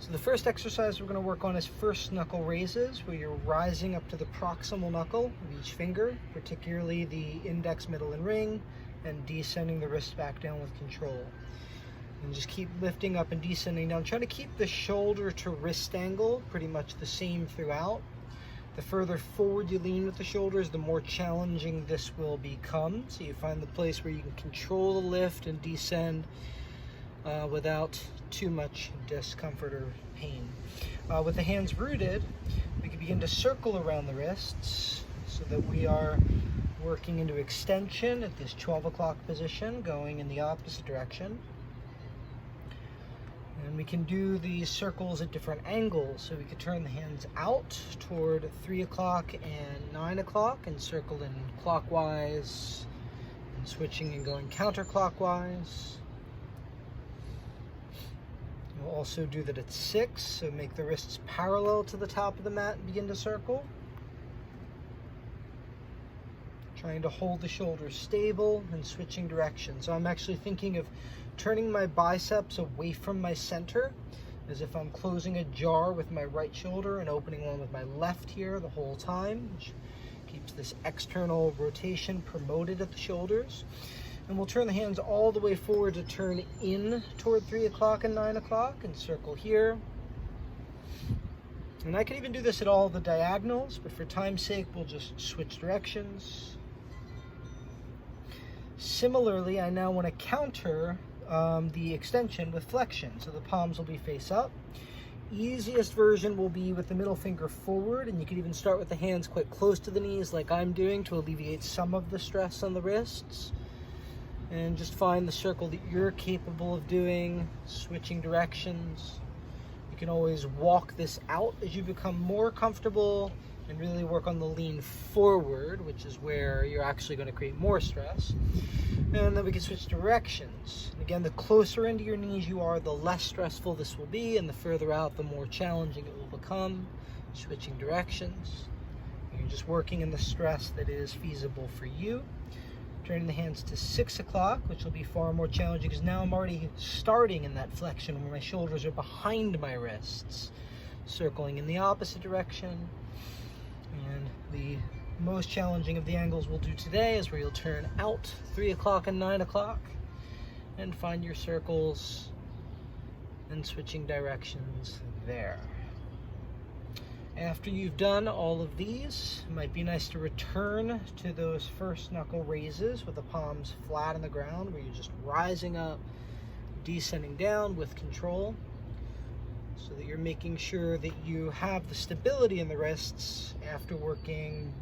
So the first exercise we're going to work on is first knuckle raises, where you're rising up to the proximal knuckle of each finger, particularly the index, middle, and ring, and descending the wrist back down with control. And just keep lifting up and descending down. Try to keep the shoulder to wrist angle pretty much the same throughout. The further forward you lean with the shoulders, the more challenging this will become. So you find the place where you can control the lift and descend without too much discomfort or pain. With the hands rooted, we can begin to circle around the wrists so that we are working into extension at this 12 o'clock position, going in the opposite direction. And we can do these circles at different angles. So we could turn the hands out toward 3 o'clock and 9 o'clock and circle in clockwise and switching and going counterclockwise. We'll also do that at 6, so make the wrists parallel to the top of the mat and begin to circle. Trying to hold the shoulders stable and switching directions. So I'm actually thinking of turning my biceps away from my center, as if I'm closing a jar with my right shoulder and opening one with my left here the whole time, which keeps this external rotation promoted at the shoulders. And we'll turn the hands all the way forward to turn in toward 3 o'clock and 9 o'clock and circle here. And I can even do this at all the diagonals, but for time's sake, we'll just switch directions. Similarly, I now want to counter the extension with flexion, so the palms will be face up. Easiest version will be with the middle finger forward, and you can even start with the hands quite close to the knees like I'm doing to alleviate some of the stress on the wrists. And just find the circle that you're capable of doing, switching directions. You can always walk this out as you become more comfortable and really work on the lean forward, which is where you're actually going to create more stress. And then we can switch directions. And again, the closer into your knees you are, the less stressful this will be, and the further out, the more challenging it will become. Switching directions. You're just working in the stress that is feasible for you. Turning the hands to 6 o'clock, which will be far more challenging because now I'm already starting in that flexion where my shoulders are behind my wrists. Circling in the opposite direction. And the most challenging of the angles we'll do today is where you'll turn out 3 o'clock and 9 o'clock and find your circles and switching directions there. After you've done all of these, it might be nice to return to those first knuckle raises with the palms flat on the ground, where you're just rising up, descending down with control, so that you're making sure that you have the stability in the wrists after working